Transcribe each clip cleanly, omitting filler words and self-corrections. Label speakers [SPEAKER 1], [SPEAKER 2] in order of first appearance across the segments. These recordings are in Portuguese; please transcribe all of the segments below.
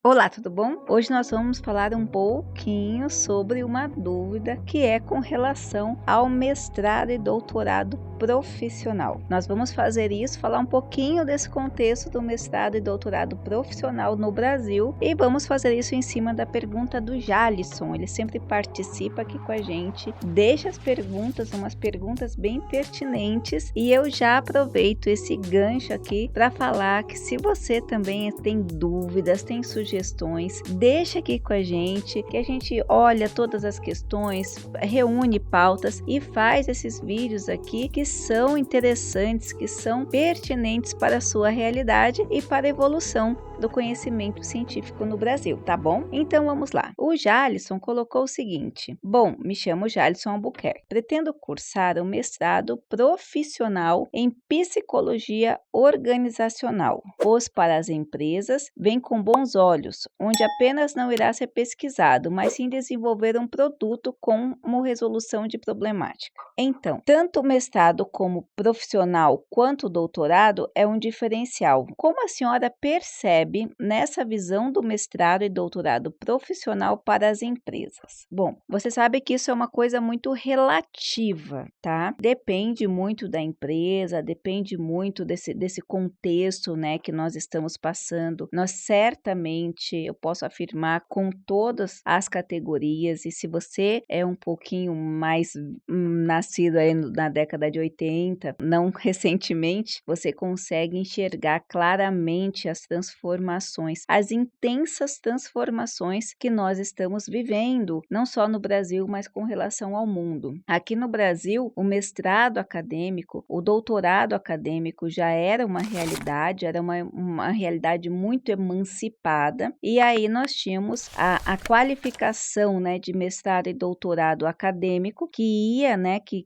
[SPEAKER 1] Olá, tudo bom? Hoje nós vamos falar um pouquinho sobre uma dúvida que é com relação ao mestrado e doutorado profissional. Nós vamos fazer isso, falar um pouquinho desse contexto do mestrado e doutorado profissional no Brasil e vamos fazer isso em cima da pergunta do Jalisson. Ele sempre participa aqui com a gente, deixa as perguntas, umas perguntas bem pertinentes e eu já aproveito esse gancho aqui para falar que se você também tem dúvidas, tem sugestões, deixa aqui com a gente, que a gente olha todas as questões, reúne pautas e faz esses vídeos aqui que são interessantes, que são pertinentes para a sua realidade e para a evolução do conhecimento científico no Brasil, tá bom? Então vamos lá. O Jalisson colocou o seguinte: bom, me chamo Jalisson Albuquerque. Pretendo cursar um mestrado profissional em psicologia organizacional, pois para as empresas vem com bons olhos, onde apenas não irá ser pesquisado, mas sim desenvolver um produto como resolução de problemática. Então, tanto o mestrado como profissional quanto o doutorado é um diferencial. Como a senhora percebe nessa visão do mestrado e doutorado profissional para as empresas? Bom, você sabe que isso é uma coisa muito relativa, tá? Depende muito da empresa, depende muito desse contexto, né, que nós estamos passando. Nós certamente, eu posso afirmar com todas as categorias, e se você é um pouquinho mais nascido aí na década de 80, não recentemente, você consegue enxergar claramente as transformações, as intensas transformações que nós estamos vivendo, não só no Brasil, mas com relação ao mundo. Aqui no Brasil, o mestrado acadêmico, o doutorado acadêmico já era uma realidade, era uma realidade muito emancipada, e aí nós tínhamos a qualificação, né, de mestrado e doutorado acadêmico, que ia, né, que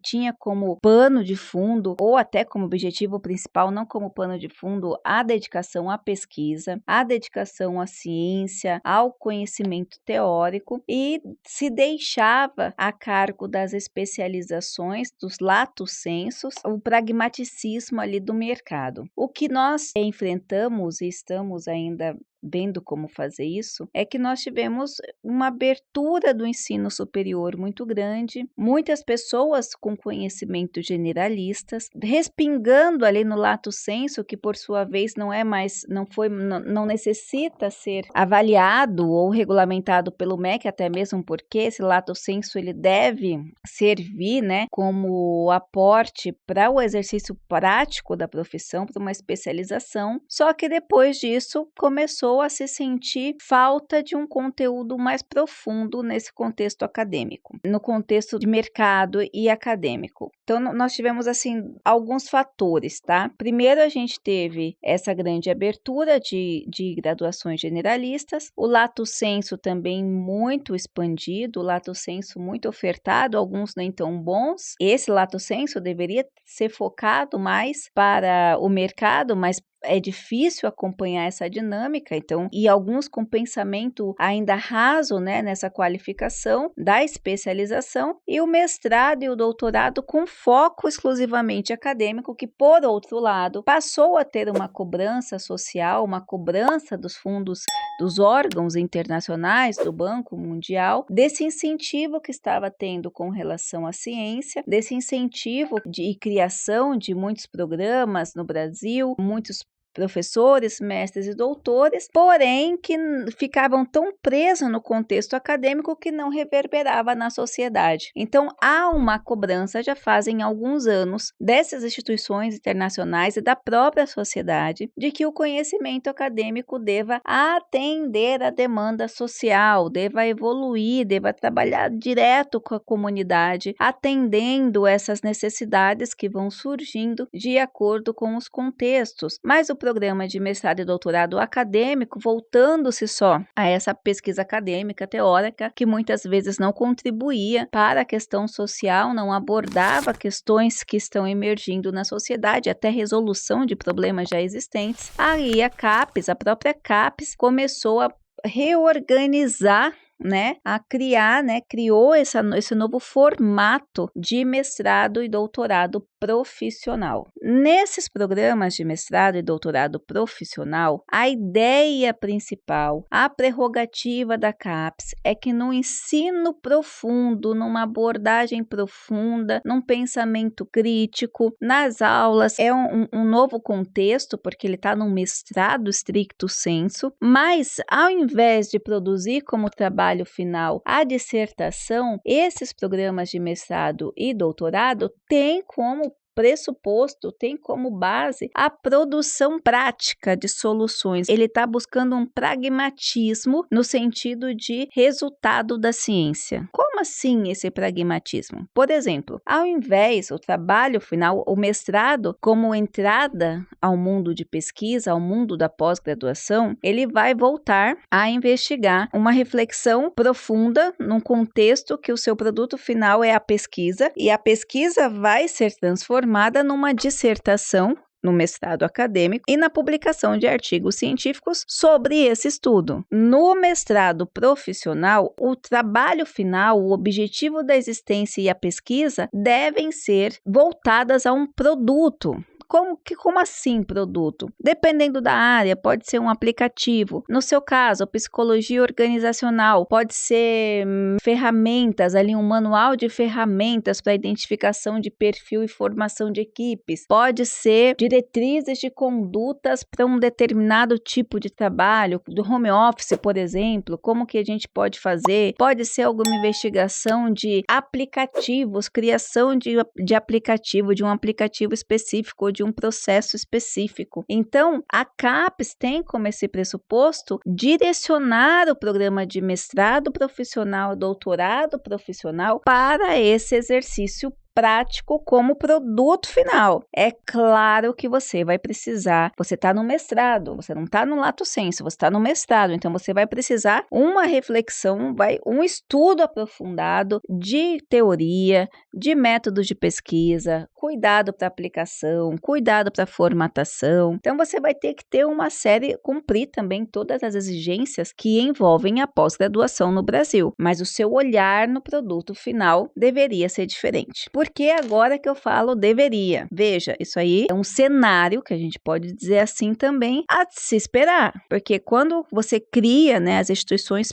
[SPEAKER 1] tinha como pano de fundo, ou até como objetivo principal, não como pano de fundo, a dedicação à pesquisa, a dedicação à ciência, ao conhecimento teórico, e se deixava a cargo das especializações, dos lato sensus, o pragmaticismo ali do mercado. O que nós enfrentamos e estamos ainda vendo como fazer isso, é que nós tivemos uma abertura do ensino superior muito grande, muitas pessoas com conhecimento generalistas, respingando ali no lato sensu, que por sua vez não necessita ser avaliado ou regulamentado pelo MEC, até mesmo porque esse lato sensu ele deve servir, né, como aporte para o exercício prático da profissão, para uma especialização, só que depois disso começou a se sentir falta de um conteúdo mais profundo nesse contexto acadêmico, no contexto de mercado e acadêmico. Então, nós tivemos, assim, alguns fatores, tá? Primeiro, a gente teve essa grande abertura de graduações generalistas, o lato sensu também muito expandido, o lato sensu muito ofertado, alguns nem tão bons. Esse lato sensu deveria ser focado mais para o mercado, mas é difícil acompanhar essa dinâmica, então, e alguns com pensamento ainda raso, né, nessa qualificação da especialização, e o mestrado e o doutorado com foco exclusivamente acadêmico, que, por outro lado, passou a ter uma cobrança social, uma cobrança dos fundos, dos órgãos internacionais, do Banco Mundial, desse incentivo que estava tendo com relação à ciência, desse incentivo de criação de muitos programas no Brasil, muitos professores, mestres e doutores, porém que ficavam tão presos no contexto acadêmico que não reverberava na sociedade. Então, há uma cobrança, já fazem alguns anos, dessas instituições internacionais e da própria sociedade, de que o conhecimento acadêmico deva atender à demanda social, deva evoluir, deva trabalhar direto com a comunidade, atendendo essas necessidades que vão surgindo de acordo com os contextos. Mas o programa de mestrado e doutorado acadêmico, voltando-se só a essa pesquisa acadêmica teórica, que muitas vezes não contribuía para a questão social, não abordava questões que estão emergindo na sociedade, até resolução de problemas já existentes. Aí a CAPES, a própria CAPES, começou a reorganizar, né, a criar, né, criou esse novo formato de mestrado e doutorado profissional. Nesses programas de mestrado e doutorado profissional, a ideia principal, a prerrogativa da CAPES é que no ensino profundo, numa abordagem profunda, num pensamento crítico, nas aulas, é um novo contexto, porque ele está num mestrado stricto sensu, mas ao invés de produzir como trabalho final a dissertação, esses programas de mestrado e doutorado têm como pressuposto, tem como base a produção prática de soluções. Ele está buscando um pragmatismo no sentido de resultado da ciência. Como assim esse pragmatismo? Por exemplo, ao invés o trabalho final, o mestrado, como entrada ao mundo de pesquisa, ao mundo da pós-graduação, ele vai voltar a investigar uma reflexão profunda num contexto que o seu produto final é a pesquisa, e a pesquisa vai ser transformada numa dissertação no mestrado acadêmico e na publicação de artigos científicos sobre esse estudo. No mestrado profissional, o trabalho final, o objetivo da existência e a pesquisa devem ser voltadas a um produto. Como assim produto? Dependendo da área, pode ser um aplicativo. No seu caso, psicologia organizacional, pode ser ferramentas, ali um manual de ferramentas para identificação de perfil e formação de equipes. Pode ser diretrizes de condutas para um determinado tipo de trabalho, do home office, por exemplo, como que a gente pode fazer. Pode ser alguma investigação de aplicativos, criação de aplicativo, de um aplicativo específico, de um processo específico. Então, a CAPES tem como esse pressuposto direcionar o programa de mestrado profissional, doutorado profissional para esse exercício prático como produto final. É claro que você vai precisar, você está no mestrado, você não está no lato sensu, você está no mestrado, então você vai precisar uma reflexão, um estudo aprofundado de teoria, de métodos de pesquisa, cuidado para aplicação, cuidado para formatação. Então você vai ter que ter uma série, cumprir também todas as exigências que envolvem a pós-graduação no Brasil, mas o seu olhar no produto final deveria ser diferente. Por que agora que eu falo deveria? Veja, isso aí é um cenário que a gente pode dizer assim também a se esperar, porque quando você cria, né, as instituições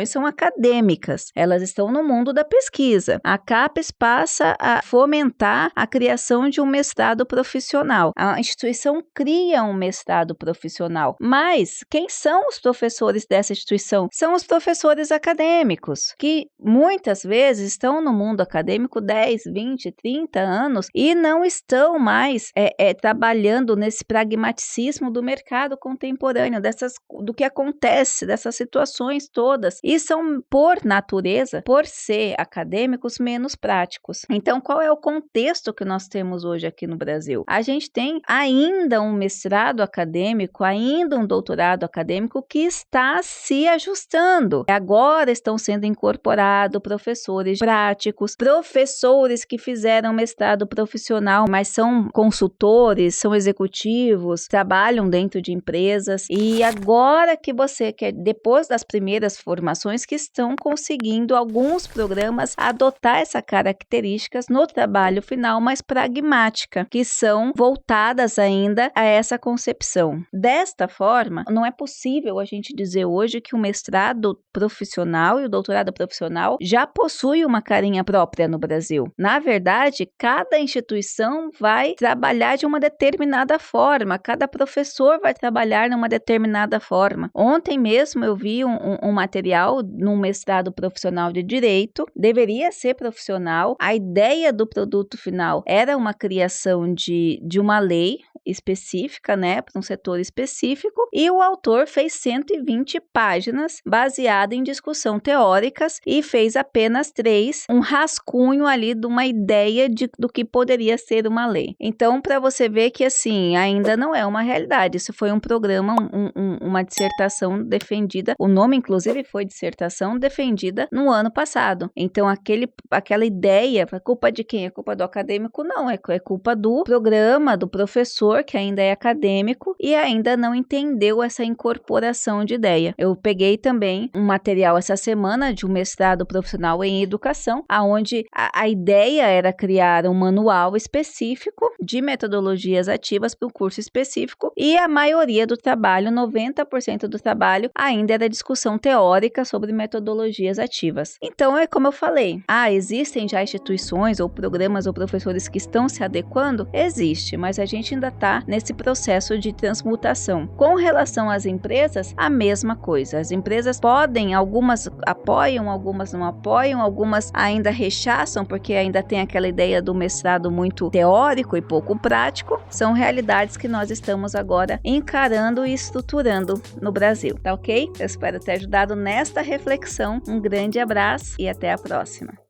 [SPEAKER 1] são acadêmicas, elas estão no mundo da pesquisa. A CAPES passa a fomentar a criação de um mestrado profissional. A instituição cria um mestrado profissional, mas quem são os professores dessa instituição? São os professores acadêmicos, que muitas vezes estão no mundo acadêmico 10, 20, 30 anos e não estão mais trabalhando nesse pragmaticismo do mercado contemporâneo, do que acontece, dessas situações todas, e são, por natureza, por ser acadêmicos, menos práticos. Então, qual é o contexto que nós temos hoje aqui no Brasil? A gente tem ainda um mestrado acadêmico, ainda um doutorado acadêmico que está se ajustando. Agora estão sendo incorporados professores práticos, professores que fizeram mestrado profissional, mas são consultores, são executivos, trabalham dentro de empresas, e agora que você quer, depois das primeiras formações, que estão conseguindo alguns programas adotar essas características no trabalho final, mais pragmática, que são voltadas ainda a essa concepção. Desta forma, não é possível a gente dizer hoje que o mestrado profissional e o doutorado profissional já possui uma carinha própria no Brasil. Na verdade, cada instituição vai trabalhar de uma determinada forma, cada professor vai trabalhar de uma determinada forma. Ontem mesmo eu vi um material num mestrado profissional de Direito, deveria ser profissional, a ideia do produto final era uma criação de uma lei específica, né, para um setor específico, e o autor fez 120 páginas baseado em discussão teóricas e fez apenas 3, um rascunho ali de uma ideia do que poderia ser uma lei. Então, para você ver que assim, ainda não é uma realidade, isso foi um programa, uma dissertação defendida, o nome inclusive foi dissertação defendida no ano passado. Então, aquela ideia, a culpa de quem? É culpa do acadêmico? Não, é culpa do programa, do professor setor que ainda é acadêmico e ainda não entendeu essa incorporação de ideia. Eu peguei também um material essa semana de um mestrado profissional em educação, onde a ideia era criar um manual específico de metodologias ativas para um curso específico e a maioria do trabalho, 90% do trabalho, ainda era discussão teórica sobre metodologias ativas. Então, é como eu falei, existem já instituições ou programas ou professores que estão se adequando? Existe, mas a gente ainda está nesse processo de transmutação. Com relação às empresas, a mesma coisa. As empresas podem, algumas apoiam, algumas não apoiam, algumas ainda rechaçam porque ainda tem aquela ideia do mestrado muito teórico e pouco prático. São realidades que nós estamos agora encarando e estruturando no Brasil, tá ok? Eu espero ter ajudado nesta reflexão. Um grande abraço e até a próxima.